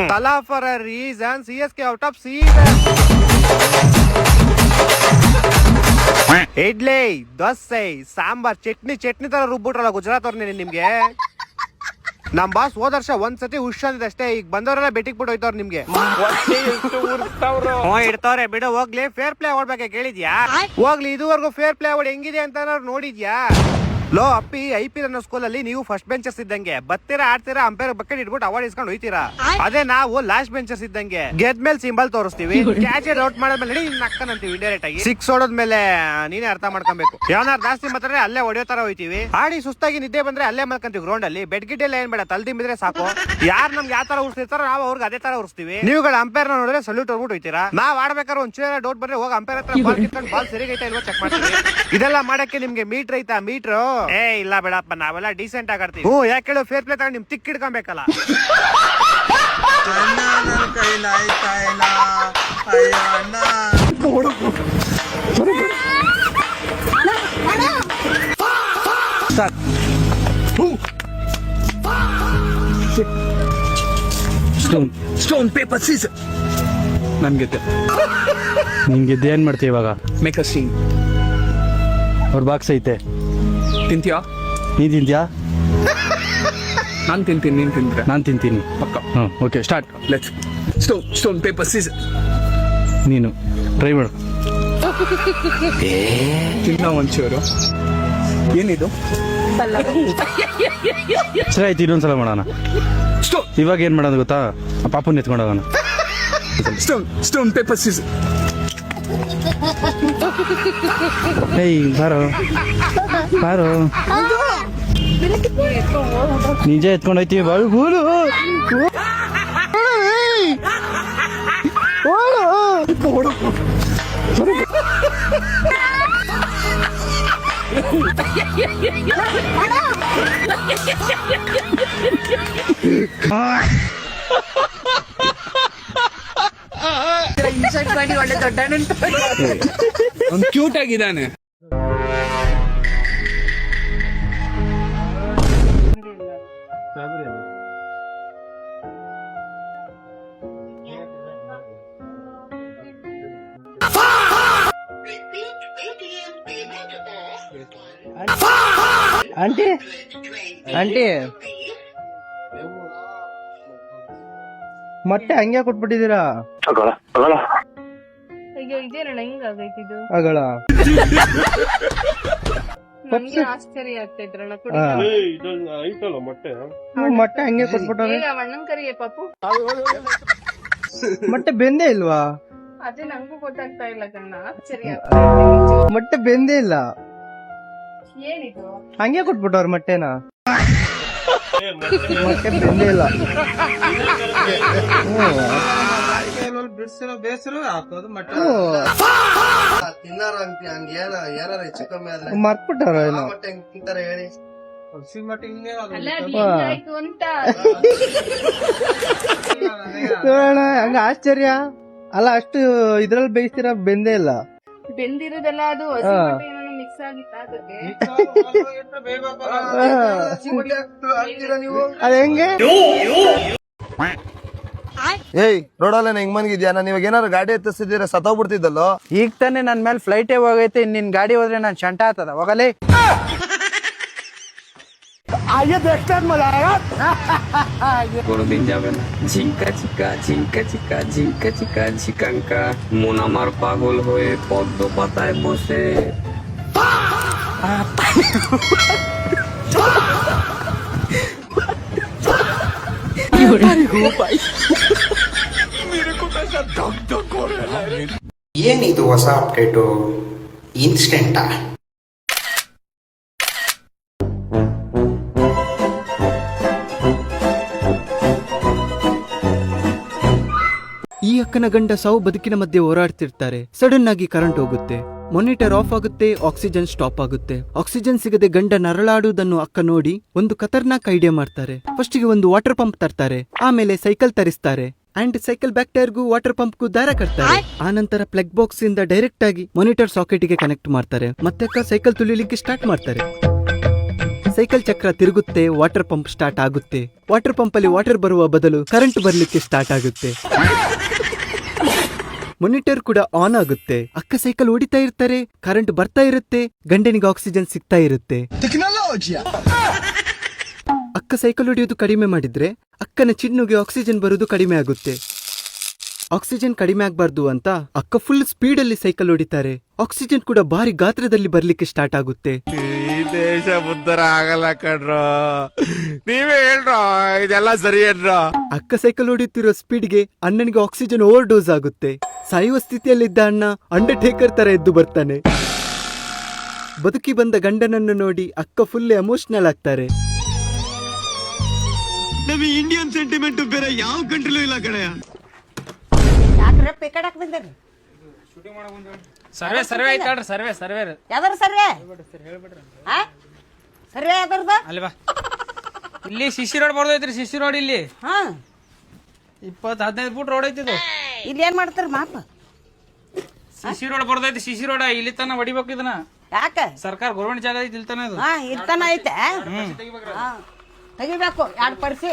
Tala for a reason. CSK out of season. Idli, dosa, sambar, chutney ತರ ರುಬ್ಬಿಟ್ರಲ್ಲ ಗುಜರಾತ್ ಅವ್ರನ್ನೇ ನಿಮ್ಗೆ. ನಮ್ ಬಾಸ್ ಹೋದ ವರ್ಷ ಒಂದ್ಸತಿ ಹುಷಾರಿದೆ ಅಷ್ಟೇ. ಈಗ ಬಂದವರೆಲ್ಲ ಬೆಟ್ಟಿಗೆ ಬಿಟ್ಟು ಹೋಯ್ತವ್ರ ನಿಮ್ಗೆ. ಇಡ್ತವ್ರೆ ಬಿಡು ಹೋಗ್ಲಿ. ಫೇರ್ ಪ್ಲೇ ಅವಾರ್ಡ್ ಕೇಳಿದ್ಯಾ? ಹೋಗ್ಲಿ, ಇದುವರೆಗೂ ಫೇರ್ ಪ್ಲೇ ಅವಾರ್ಡ್ ಹೆಂಗಿದೆ ಅಂತ ನೋಡಿದ್ಯಾ? ಲೋ ಅಪ್ಪಿ, ಐಪಿ ಅನ್ನೋ ಸ್ಕೂಲ್ ಅಲ್ಲಿ ನೀವು ಫಸ್ಟ್ ಬೆಂಚರ್ಸ್ ಇದ್ದಂಗೆ ಬರ್ತೀರಾ, ಆಡ್ತೀರಾ, ಅಂಪೈರ್ ಬಕೆಟ್ ಇಟ್ಬಿಟ್ಟು ಅವಾರ್ಡ್ ಇಸ್ಕೊಂಡು ಹೋಯ್ತೀರಾ. ಅದೇ ನಾವು ಲಾಸ್ಟ್ ಬೆಂಚರ್ಸ್ ಇದ್ದಂಗೆ ಗೆದ್ಮೇಲೆ ಸಿಂಬಲ್ ತೋರಿಸ್ತೀವಿ, ಕ್ಯಾಚ್ ಔಟ್ ಮಾಡಿದ್ಮೇಲೆ ನಕ್ಕನಂತೀವಿ ಇಂಡೈರೆಕ್ಟ್ ಆಗಿ. ಸಿಕ್ಸ್ ಹೊಡೋದ್ಮೇಲೆ ನೀನೇ ಅರ್ಥ ಮಾಡ್ಕೊಬೇಕು. ಯಾವನಾರು ಜಾಸ್ತಿ ಮಾತ್ರ ಅಲ್ಲೇ ಹೊಡೆಯೋ ತರ ಹೋಯ್ತೀವಿ. ಆಡಿ ಸುಸ್ತಾಗಿ ನಿದ್ದೆ ಬಂದ್ರೆ ಅಲ್ಲೇ ಮಲ್ಕಂತೀವಿ ಗ್ರೌಂಡ್ ಅಲ್ಲಿ. ಬೆಡ್ ಗಿಡ್ ಎಲ್ಲ ಏನ್ ಬೇಡ, ತಲ್ದಿಂಬಿದ್ರೆ ಸಾಕು. ಯಾರು ನಮ್ಗೆ ಯಾವ ತರ ಉರ್ಸ್ತಿರ್ತಾರೋ ನಾವು ಅವ್ರಿಗೆ ಅದೇ ತರ ಉರ್ಸ್ತೀವಿ. ನೀವುಗಳ ಅಂಪೈರ್ ನೋಡಿದ್ರೆ ಸಲ್ಯೂಟ್ ಹೋಗ್ಬಿಟ್ಟು ಹೋಯ್ತೀರಾ. ನಾವ್ ಆಡ್ಬೇಕಾದ್ರೆ ಒಂದ್ ಚೂರ ಡೌಟ್ ಬಂದ್ರೆ ಹೋಗಿ ಅಂಪೈರ್ ಹತ್ರ ಬಾಲ್ ಕಿತ್ಕೊಂಡು ಬಾಲ್ ಸರಿಗೈತಾ ಇಲ್ವಾ ಚೆಕ್ ಮಾಡ್ತೀವಿ. ಇದೆಲ್ಲ ಮಾಡಕ್ಕೆ ನಿಮ್ಗೆ ಮೀಟರ್ ಐತಾ? ಮೀಟ್ರು ಇಲ್ಲ ಬೇಡಪ್ಪ, ನಾವೆಲ್ಲ ಡೀಸೆಂಟ್ ಆಗಾಡ್ತೀವಿ. ಯಾಕೆ ಹೇಳು, ಫೇರ್ ಪ್ಲೇ ತಗೊಂಡು ನಿಮ್ ತಿಕ್ ಹಿಡ್ಕೊಬೇಕಲ್ಲ. Stone paper scissor. ನನ್ಗೆದ್ದೆ. ನಿನ್ಗೆದ್ದೆ ಏನ್ ಮಾಡ್ತೀವಿ ಇವಾಗ? Make a scene. ಅವ್ರ ಬಾಕ್ಸ್ ಐತೆ, ತಿಂತೀಯಾ? ನೀ ತಿಂತ್ಯಾ? ನಾನು ತಿಂತೀನಿ, ನೀನು ತಿಂದ್ರೆ ನಾನು ತಿಂತೀನಿ ಪಕ್ಕ. Okay start. Let's stone paper scissor. ನೀನು ಟ್ರೈ ಮಾಡು. ತಿನ್ನ ಒಂಚೂರು. ಏನಿದು? ಸರಿ ಆಯ್ತು, ಇನ್ನೊಂದ್ಸಲ ಮಾಡೋಣ. ಇವಾಗ ಏನ್ ಮಾಡೋದು ಗೊತ್ತಾ? ಆ ಪಾಪನ್ ಎತ್ಕೊಂಡು ಹೋಗೋಣ. Stone paper scissor. ಏಯ್ ಬಾರೋ ಬಾರೋ, ನಿಜ ಎತ್ಕೊಂಡು ಹೋಯ್ತೀವಿ. ಬಾಳು ಬೋಲು ಒಳ್ಳೆ ದೊಡ್ಡ ಒಂದು ಕ್ಯೂಟ್ ಆಗಿದ್ದಾನೆ. ಆಂಟಿ ಆಂಟಿ ಮೊಟ್ಟೆ ಹಂಗೆ ಕೊಟ್ಬಿಟ್ಟಿದ್ದೀರಾ? ಅಯ್ಯೋ ಇದೇನಣ್ಣ ಹಿಂಗಾಗೈತಿದು. ಅಗಳ ನಮ್ಗೆ ಆಶ್ಚರ್ಯ ಆಗ್ತೈತ್ರಣ್ಣ. ಮೊಟ್ಟೆ ಹಂಗೆ ಕೊಟ್ಬಿಟ್ಟವ್ರೆ. ಅಣ್ಣನ್ ಕರಿಯೇ ಪಾಪು. ಮೊಟ್ಟೆ ಬೆಂದೇ ಇಲ್ವಾ? ಅದೇ ನಂಗೂ ಗೊತ್ತಾಗ್ತಾ ಇಲ್ಲ ಕಣ್ಣ, ಆಶ್ಚರ್ಯ. ಮೊಟ್ಟೆ ಬೆಂದೇ ಇಲ್ಲ, ಏನಿದು ಹಂಗೆ ಕೊಟ್ಬಿಟ್ಟವ್ರ ಮೊಟ್ಟೆನ. ಮೊಟ್ಟೆ ಬೆಂದೇ ಇಲ್ಲ. ಮರ್ತ್ಬಿಟ್ಟಾರ ಏನೋ. ಅಲ್ಲ ಅದು ಹೆಂಗಾಯ್ತು ಅಂತ. ನೋಡೋಣ, ಹಂಗ ಆಶ್ಚರ್ಯ ಅಲ್ಲ. ಅಷ್ಟು ಇದ್ರಲ್ಲಿ ಬೇಯಿಸ್ತೀರ, ಬೆಂದೇ ಇಲ್ಲ. ಬೆಂದಿರೋದಲ್ಲ ಅದು, ಹಸಿ ಮೊಟ್ಟೆ ಏನೋ ಮಿಕ್ಸ್ ಆಗಿತ್ತ ಅದಕ್ಕೆ. ಅದ ಹೆಂಗೆ? ಏಯ್ ರೋಡಲ್ಲ ಹೆಂಗ್ ಮನ್ಗಿದ್ಯಾ? ನಾನು ಇವಾಗ ಏನಾರು ಗಾಡಿ ಎತ್ತಿಸಿದ್ರೆ ಸತ್ತೋಗ್ಬಿಡ್ತಿದ್ದಲ್ಲೋ. ಈಗ ತಾನೆ ನನ್ ಮೇಲೆ ಫ್ಲೈಟೇ ಹೋಗೈತೆ, ನಿನ್ ಗಾಡಿ ಹೋದ್ರೆ ನಾನ್ ಶಂಟ ಆತದ. ಹೋಗಲೇ ঝিঙ্কা চিকা ঝিঙ্কা চিকা ঝিঙ্কা চিকা ঝিকাঙ্কা মন আমার পাগল হয়ে পদ্ম পাতায় বসে। ಏನಿದು ಹೊಸ ಅಪ್ಡೇಟು? ಇನ್ಸ್ಟೆಂಟಾ? ಈ ಅಕ್ಕನ ಗಂಡ ಸಾವು ಬದುಕಿನ ಮಧ್ಯೆ ಹೋರಾಡ್ತಿರ್ತಾರೆ. ಸಡನ್ ಆಗಿ ಕರೆಂಟ್ ಹೋಗುತ್ತೆ, ಮಾನಿಟರ್ ಆಫ್ ಆಗುತ್ತೆ, ಆಕ್ಸಿಜನ್ ಸ್ಟಾಪ್ ಆಗುತ್ತೆ. ಆಕ್ಸಿಜನ್ ಸಿಗದೆ ಗಂಡ ನರಳಾಡುವುದನ್ನು ಅಕ್ಕ ನೋಡಿ ಒಂದು ಖತರ್ನಾಕ್ ಐಡಿಯಾ ಮಾಡ್ತಾರೆ. ಫಸ್ಟ್ ಗೆ ಒಂದು ವಾಟರ್ ಪಂಪ್ ತರ್ತಾರೆ, ಆಮೇಲೆ ಸೈಕಲ್ ತರಿಸ್ತಾರೆ ಅಂಡ್ ಸೈಕಲ್ ಬ್ಯಾಕ್ ಟೈರ್ ಗೂ ವಾಟರ್ ಪಂಪ್ ಗೂ ದಾರ ಕಟ್ತಾರೆ. ಆನಂತರ ಪ್ಲಗ್ ಬಾಕ್ಸ್ ಇಂದ ಡೈರೆಕ್ಟ್ ಆಗಿ ಮಾನಿಟರ್ ಸಾಕೆಟ್ ಗೆ ಕನೆಕ್ಟ್ ಮಾಡ್ತಾರೆ. ಮತ್ತೆ ಅಕ್ಕ ಸೈಕಲ್ ತುಳಿಲಿಕ್ಕೆ ಸ್ಟಾರ್ಟ್ ಮಾಡ್ತಾರೆ. ಸೈಕಲ್ ಚಕ್ರ ತಿರುಗುತ್ತೆ, ವಾಟರ್ ಪಂಪ್ ಸ್ಟಾರ್ಟ್ ಆಗುತ್ತೆ. ವಾಟರ್ ಪಂಪ್ ಅಲ್ಲಿ ವಾಟರ್ ಬರುವ ಬದಲು ಕರೆಂಟ್ ಬರ್ಲಿಕ್ಕೆ ಸ್ಟಾರ್ಟ್ ಆಗುತ್ತೆ. ಮಾನಿಟರ್ ಕೂಡ ಆನ್ ಆಗುತ್ತೆ. ಅಕ್ಕ ಸೈಕಲ್ ಓಡಿತಾ ಇರ್ತಾರೆ, ಕರೆಂಟ್ ಬರ್ತಾ ಇರುತ್ತೆ, ಗಂಡನಿಗೆ ಆಕ್ಸಿಜನ್ ಸಿಗ್ತಾ ಇರುತ್ತೆ. ಅಕ್ಕ ಸೈಕಲ್ ಹೊಡೆಯೋದು ಕಡಿಮೆ ಮಾಡಿದ್ರೆ ಅಕ್ಕನ ಚಿನ್ನುಗೆ ಆಕ್ಸಿಜನ್ ಬರೋದು ಕಡಿಮೆ ಆಗುತ್ತೆ. ಆಕ್ಸಿಜನ್ ಕಡಿಮೆ ಆಗ್ಬಾರ್ದು ಅಂತ ಅಕ್ಕ ಫುಲ್ ಸ್ಪೀಡ್ ಅಲ್ಲಿ ಸೈಕಲ್ ಹೊಡಿತಾರೆ. ಆಕ್ಸಿಜನ್ ಕೂಡ ಭಾರಿ ಗಾತ್ರದಲ್ಲಿ ಬರ್ಲಿಕ್ಕೆ ಸ್ಟಾರ್ಟ್ ಆಗುತ್ತೆ. ಈ ದೇಶ ಉದ್ಧಾರ ಆಗಲ್ಲ ಕಣ್ರೋ, ನೀವೇ ಹೇಳ್ರೋ ಇದೆಲ್ಲ ಸರಿ ಏನ್ರೋ. ಅಕ್ಕ ಸೈಕಲ್ ಹೊಡೆಯುತ್ತಿರೋ ಸ್ಪೀಡ್ಗೆ ಅಣ್ಣನಿಗೆ ಆಕ್ಸಿಜನ್ ಓವರ್ ಡೋಸ್ ಆಗುತ್ತೆ. ಸಾಯುವ ಸ್ಥಿತಿಯಲ್ಲಿದ್ದ ಅಣ್ಣ ಅಂಡರ್ಟೇಕರ್ ತರ ಎದ್ದು ಬರ್ತಾನೆ. ಬದುಕಿ ಬಂದ ಗಂಡನನ್ನು ನೋಡಿ ಅಕ್ಕ ಫುಲ್ ಎಮೋಷನಲ್ ಆಗ್ತಾರೆ. ನಮಗೆ ಇಂಡಿಯನ್ ಸೆಂಟಿಮೆಂಟ್ ಬೇರೆ ಯಾವ ಕಂಟ್ರಿಲೂ ಇಲ್ಲ ಕಣೆ. ಸರ್ವೆ ಸರ್ವೆ ಐತಾಳ್ರಿ, ಸರ್ವೆ ಸರ್ವೆ ಯಾವ್ದಾರ ಸರ್ವೆ ಸರ್ವೆ ಯಾವ್ದಾರ್ದ ಅಲ್ವಾ? ಇಲ್ಲಿ ಶಿಶಿ ರೋಡ್ ಬರ್ದೈತ್ರಿ, ಶಿಶಿ ರೋಡ್ ಇಲ್ಲಿ ಹಾ 20-15 ಫೂಟ್ ರೋಡ್ ಐತಿ ಇದು. ಇಲ್ಲಿ ಏನ್ ಮಾಡ್ತಾರ ಮಾಪ? ಶಿಶಿ ರೋಡ್ ಬರ್ದೈತಿ, ಶಿಶಿ ರೋಡ್ ಇಲ್ಲಿ ತನ ಹೊಡಿಬೇಕು ಇದನ್ನ. ಯಾಕ? ಸರ್ಕಾರ ಗೌರ್ಮೆಂಟ್ ಜಾಗ ಐತಿ ಇಲ್ಲಿ ತನ ಇದು. ಹಾ ಇರ್ತಾನ ಐತೆ, ತೆಗಿಬೇಕು 2 ಪರಿಸಿ.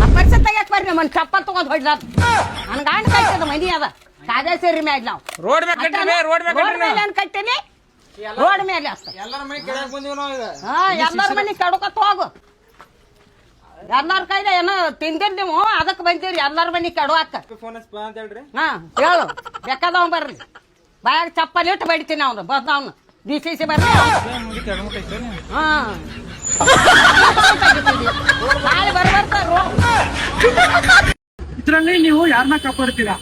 ಆ ಪರಿಸಿ ತೆಗಿಯಕ್ ಬರ್ರಿ, ನಮ್ಮನ್ ಚಪ್ಪಲ್ ತಗೊಂಡ್ ಹೊಡ್ರ ನನ್ ಗಾಂಡ ಕಟ್ಟದ ಮನಿ ಅದ ಕಾಜಾ ಸೇರಿ ಮ್ಯಾಗ ನಾವು ರೋಡ್ ಮೇಲೆ ಕಟ್ಟಿರಿ, ರೋಡ್ ಮೇಲೆ ರೋಡ್ ಮೇಲೆ ಏನ್ ಕಟ್ಟಿನಿ? ರೋಡ್ ಮೇಲೆ ಅಷ್ಟ ಎಲ್ಲರ ಮನೆ ಕೆಳಗೆ ಬಂದಿವಿ ನಾವು ಈಗ. ಹಾ ಎಲ್ಲಾರ ಮನಿ ಕೆಡಕತ್ ಹೋಗು. ಎಲ್ಲಾರ ಕೈಲ ಏನೋ ತಿಂದಿರ್ ನೀವು, ಅದಕ್ ಬಂದಿರಿ ಎಲ್ಲಾರ ಮನಿ ಕೆಡುವಾಕ. ಹಾ ಹೇಳು, ಬೇಕಾದವ್ ಬರ್ರಿ, ಬಾಯಾಗ ಚಪ್ಪಲ್ ಇಟ್ಟು ಬಡಿತೀನಿ ಅವ್ನು ಬಂದವ್ನು DCC ಬರ್ರಿ. ಹಾ ನಾಳೆ ಬರ್ತಾರ. ಇದ್ರಲ್ಲಿ ನೀವು ಯಾರನ್ನ ಕಾಪಾಡ್ತೀರಾ?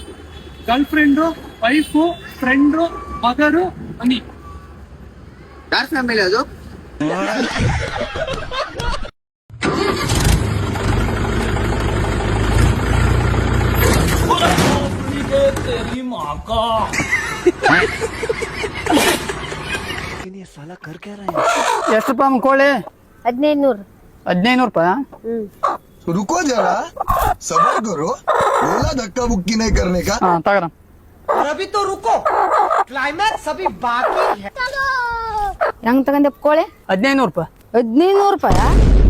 ಗರ್ಲ್ ಫ್ರೆಂಡು, ವೈಫು, ಫ್ರೆಂಡು, ಮಗರು, ಮನಿ? ಯಾರ ಫ್ಯಾಮಿಲಿ ಅದು? ಎಷ್ಟು ರೂಪಾಯಿ ಕೋಳಿ? 1500. 1500 ರೂಪಾಯಿ? रुको जरा, सबर करो, बोला धक्का बुक्की नहीं करने का. ಹಾ ತಗರ. ಅಭಿ ತೋ ರುಕೋ, ಕ್ಲೈಮ್ಯಾಕ್ಸ್ ಅಭಿ ಬಾಕಿ ಹೈ. ಹೆಂಗ್ ತಗೊಂಡೆ ಕೋಳಿ? 1500 ರೂಪಾಯಿ. 1500 ರೂಪಾಯ?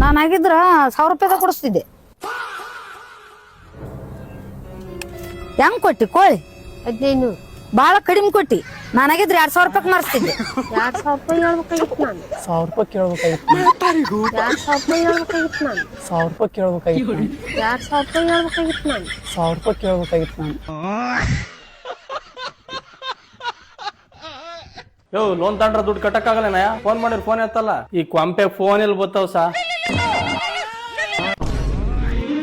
ನಾನು ಆಗಿದ್ರ 1000 ರೂಪಾಯಿದ ಕೊಡಿಸ್ತಿದ್ದೆ. ಹೆಂಗ್ ಕೊಟ್ಟಿ ಕೋಳಿ? 1500. ಬಾಳ ಕಡಿಮೆ ಕೊಟ್ಟಿ. ನಾನಾಗಿದ್ರೆ 2000 ರೂಪಾಯಿ ಮಾರಿಸ್ತಿದ್ದೆ. 2000 ರೂಪಾಯಿ ಹೇಳ್ಬೇಕಾಗಿತ್ತು ನಾನು. 1000 ರೂಪಾಯಿ ಕೇಳ್ಬೇಕಾಗಿತ್ತು. 2000 ರೂಪಾಯಿ ಹೇಳ್ಬೇಕಾಗಿತ್ತು ನಾನು. 1000 ರೂಪಾಯಿ ಕೇಳ್ಬೇಕಾಗಿತ್ತು. 2000 ರೂಪಾಯಿ ಹೇಳ್ಬೇಕಾಗಿತ್ತು ನಾನು. 1000 ರೂಪಾಯಿ ಕೇಳ್ಬೇಕಾಗಿತ್ತು ನಾನು. ಯೋ ಲೋನ್ ತಗೊಂಡ್ರ ದುಡ್ಡು ಕಟ್ಟಕ್ಕಾಗಲ್ಲ. ಫೋನ್ ಮಾಡಿರ್ ಫೋನ್ ಎತ್ತಲ್ಲ. ಈ ಕೊಂಪೆ ಫೋನ್ ಎಲ್ಲಿ ಬರ್ತಾವ ಸಾ?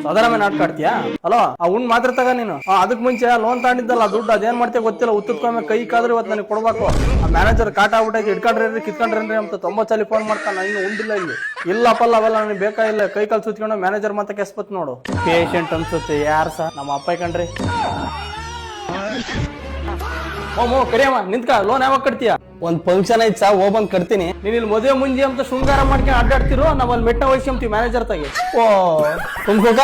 ಸದರಮೆ ನಾಟಕ ಆಡ್ತೀಯಾ? ಅಲೋ ಅವ್ನ್ ಮಾತ್ರ ತಗ ನೀನು. ಅದಕ್ ಮುಂಚೆ ಲೋನ್ ತಗೊಂಡಿದ್ದಲ್ಲ ದುಡ್ಡು ಅದೇನ್ ಮಾಡ್ತೀಯ ಗೊತ್ತಿಲ್ಲ. ಉತ್ತದ್ಕೊಮ್ಮೆ ಕೈ ಕಾದ್ರೆ ಇವತ್ತು ನನಗೆ ಕೊಡ್ಬೇಕು. ಆ ಮ್ಯಾನೇಜರ್ ಕಾಟ ಆಗ್ಬಿಟ್ಟೈತಿ, ಹಿಡ್ಕೊಂಡ್ರಿ ಕಿತ್ಕೊಂಡ್ರಿ ಅಂತ 90 ಸಲ ಫೋನ್ ಮಾಡ್ತಾನೆ. ಇನ್ನು ಉಂಡಿಲ್ಲ ಇಲ್ಲಿ. ಇಲ್ಲಪ್ಪಲ್ಲ ಅವೆಲ್ಲ ನನಗೆ ಬೇಕಾಗಿಲ್ಲ. ಕೈ ಕಾಲು ಸುತ್ಕೊಂಡು ಮ್ಯಾನೇಜರ್ ಮತ್ತೆ ಕೆಸ್ಬತ್ ನೋಡು. ಪೇಷಂಟ್ ಅನ್ಸುತ್ತೆ. ಯಾರು ಸಾ? ನಮ್ಮ ಅಪ್ಪ ಕಣ್ರಿ. ಓಮೋ ಕರಿಯಮ್ಮ ನಿಂತ್ಕ. ಲೋನ್ ಯಾವಾಗ ಕಟ್ತೀಯ? ಒಂದ್ ಫಂಕ್ಷನ್ ಐತ್ ಸಾ, ಹೋಗ್ಬಂದ್ ಕಟ್ತೀನಿ. ನೀನ್ ಇಲ್ಲಿ ಮದುವೆ ಮುಂಜಿ ಅಂತ ಶೃಂಗಾರ ಮಾಡ್ಕೊಂಡು ಅಡ್ಡಾಡ್ತಿರೋ, ನಾವ್ ಅಲ್ಲಿ ಮೆಟ್ಟ ವಹಿಸ್ಕೊಂತೀವಿ ಮ್ಯಾನೇಜರ್ ತಾಗಿ. ಓ ತುಂಬ್ಕೋಕ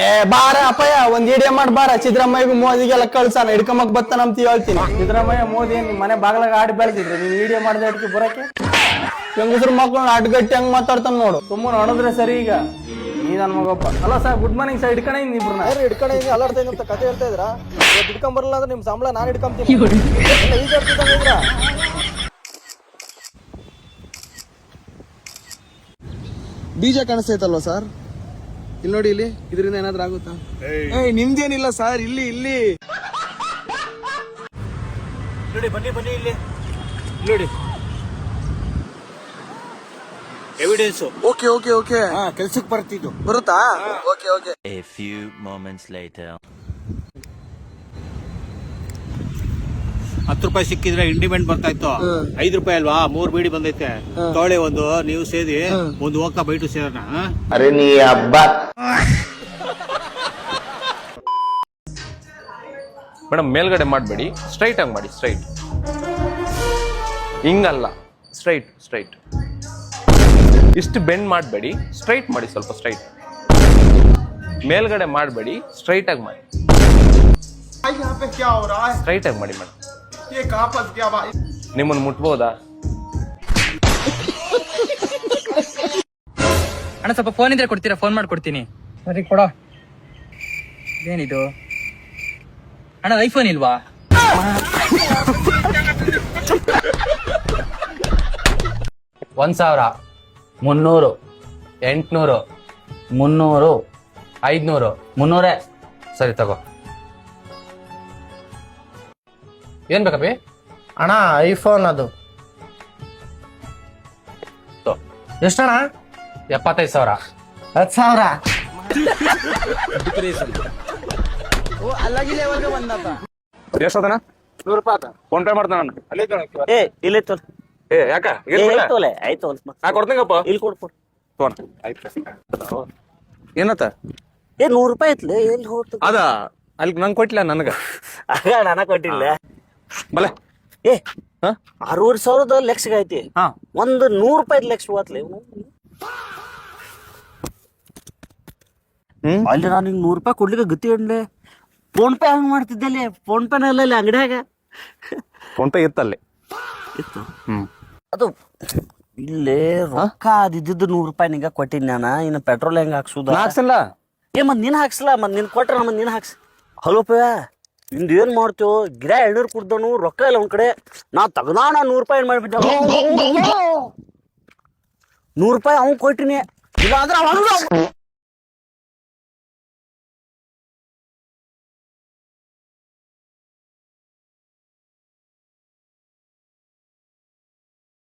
ಏ ಬಾರ ಅಪ್ಪಯ್ಯ, ಒಂದ್ ಇಡಿಯ ಮಾಡಿ ಬಾರ. ಸಿದ್ದರಾಮಯ್ಯ ಮೋದಿಗೆಲ್ಲ ಕಳ್ಸಾನ ಹಿಡ್ಕೊಂಬಕ್ ಬತ್ತಾನಂತ ಹೇಳ್ತೀನಿ. ಸಿದ್ದರಾಮಯ್ಯ ಮೋದಿ ನಿಮ್ ಮನೆ ಬಾಗ್ಲಾಗ ಆಡಿ ಬೆಳೆದಿದ್ರೆ ನೀನ್ ಇಡಿಯ ಮಾಡ್ದೆ ಅಡ್ಕಿ ಬರಕ್ಕೆ. ಹೆಂಗಸ್ರು ಮಕ್ಳು ಅಡ್ಗಟ್ಟಿ ಹೆಂಗ್ ಮಾತಾಡ್ತಾನ ನೋಡು. ತುಂಬ ನೋಡಿದ್ರೆ ಸರಿ. ಈಗ ನೀ ನನ್ ಮಗಪ್ಪ ಅಲ್ಲ ಸರ್. Good morning sir. ಹಿಡ್ಕೊಂಡ ಇಬ್ರು ಹಿಡ್ಕೊಂಡ ಅಲ್ಲಾಡ್ತೀನಿ ಅಂತ ಕತೆ ಹೇಳ್ತಾ ಇದ್ರ. ಹಿಡ್ಕೊಂಡ್ ಬರಲ್ಲ ಅಂದ್ರೆ ನಿಮ್ ಸಂಬಳ ನಾನು ಹಿಡ್ಕೊಂತೀನಿ. ಬೀಜ ಕಾಣಿಸ್ತೈತಲ್ವಾ ಸರ್? ಇಲ್ಲಿ ನೋಡಿ, ಇಲ್ಲಿ ಇದರಿಂದ ಏನಾದ್ರೂ ಆಗುತ್ತಾ? ನಿಮ್ದೇನಿಲ್ಲ ಸರ್. ಇಲ್ಲಿ ಇಲ್ಲಿ ನೋಡಿ, ಬನ್ನಿ ಬನ್ನಿ ಇಲ್ಲಿ ನೋಡಿ ಎವಿಡೆನ್ಸ್. Okay okay okay. ಕೆಲ್ಸಕ್ಕೆ ಬರ್ತಿದ್ದು ಬರುತ್ತಾ? Okay okay. A few moments later. 10 ರೂಪಾಯಿ ಸಿಕ್ಕಿದ್ರೆ ಇಂಡಿಮೆಂಟ್ ಬರ್ತಾ ಇತ್ತು. 5 ರೂಪಾಯಿ ಅಲ್ವಾ? 3 ಬೀಡಿ ಬಂದೈತೆ. ತೊಳೆ ಒಂದು, ನೀವು ಸೇರಿ ಒಂದು ಹೋಗ್ತಾ ಬೈಟು ಸೇರೋಣ. ಅರೆ ನೀ ಹಬ್ಬ. ಮೇಡಮ್ ಮೇಲ್ಗಡೆ ಮಾಡಬೇಡಿ, ಸ್ಟ್ರೈಟ್ ಆಗಿ ಮಾಡಿ. ಸ್ಟ್ರೈಟ್ ಹಿಂಗಲ್ಲ, ಸ್ಟ್ರೈಟ್ ಸ್ಟ್ರೈಟ್. ಇಷ್ಟು ಬೆಂಡ್ ಮಾಡಬೇಡಿ, ಸ್ಟ್ರೈಟ್ ಮಾಡಿ. ಸ್ವಲ್ಪ ಸ್ಟ್ರೈಟ್. ಮೇಲ್ಗಡೆ ಮಾಡಬೇಡಿ, ಸ್ಟ್ರೈಟ್ ಆಗಿ ಮಾಡಿ. ಸ್ಟ್ರೈಟ್ ಆಗಿ ಮಾಡಿ ಮೇಡಮ್. ನಿಮ್ಮನ್ನು ಮುಟ್ಬೋದಾ? ಅಣ್ಣ ಸ್ವಲ್ಪ ಫೋನ್ ಇದ್ರೆ ಕೊಡ್ತೀರಾ? ಫೋನ್ ಮಾಡ್ಕೊಡ್ತೀನಿ. ಸರಿ ಕೊಡ. ಏನಿದು ಅಣ್ಣ, ಐಫೋನ್ ಇಲ್ವಾ? $1,000 300 800 300 500 300. ಸರಿ ತಗೋ. ಏನ್ ಬೇಕಪ್ಪಿ? ಅಣ್ಣ ಐಫೋನ್ ಅದು ಎಷ್ಟಣ್ಣ? 75,000. 10,000. ಎಷ್ಟದನ? 100 ರೂಪಾಯಿ ಫೋನ್ ಪೇ ಮಾಡ್ತಾನ. ಯಾಕ ನಾ ಕೊಡ್ತೀನಪ್ಪ. ಇಲ್ಲಿ ಕೊಡ್ಕೊಡು. ಫೋನ್ ಆಯ್ತು. ಏನತ್ತ? 100 ರೂಪಾಯಿ ಐತ್ಲಿ, ಎಲ್ಲಿ ಹೋಗ್ತದೆ? ಅದ ಅಲ್ಲಿ ನಂಗೆ ಕೊಟ್ಟಿಲ್ಲ ನನಗ. ನನಗೆ ಕೊಟ್ಟಿಲ್ಲ. ಬಲೆ 6,500 ಲೆಕ್ಸ್ಗೆ ಐತಿ. ಒಂದು 100 ರೂಪಾಯಿ ಲೆಕ್ಸ್ ಹೋತ್ಲಿ. ಅಲ್ಲಿ ನಾನು ಹಿಂಗೆ 100 ರೂಪಾಯಿ ಕೊಡ್ಲಿಕ್ಕೆ ಗತಿ ಅನ್ಲೆ. ಫೋನ್ ಪೇ ಹಂಗೆ ಮಾಡ್ತಿದ್ದಲ್ಲಿ. ಫೋನ್ ಪೇನ ಇಲ್ಲ ಅಲ್ಲಿ ಅಂಗಡಿಯಾಗ. Phone pay ಇತ್ತಲ್ಲಿ. ಅದು ಇಲ್ಲೇ ರೊಕ್ಕ ಅದಿದ್ದು 100 ರೂಪಾಯಿ ನಿಂಗ ಕೊಟ್ಟಿನಿ ನಾನು. ಇನ್ನು ಪೆಟ್ರೋಲ್ ಹೆಂಗೆ ಹಾಕ್ಸುದ? ಹಾಕ್ಸಲ್ಲ. ಮತ್ ನೀನ್ ಹಾಕ್ಸಲ್ಲ, ಮತ್ ನೀನ್ ಕೊಟ್ರ ಮತ್ ನೀನ್ ಹಾಕ್ಸ. ಹಲೋ ಪೇ, ನಿಂದು ಏನ್ ಮಾಡ್ತೇವ? ಗಿಡ ಎಳ್ನೀರು ಕುಡ್ದನು, ರೊಕ್ಕ ಇಲ್ಲ ಒಂದ್ ಕಡೆ. ನಾ ತಗದಾನ 100 ರೂಪಾಯಿ ಏನ್ ಮಾಡ್ಬಿಟ್ಟ. 100 ರೂಪಾಯಿ ಅವ್ನ್ ಕೊಟ್ಟಿನಿ. ಇಲ್ಲ ಅಂದ್ರೆ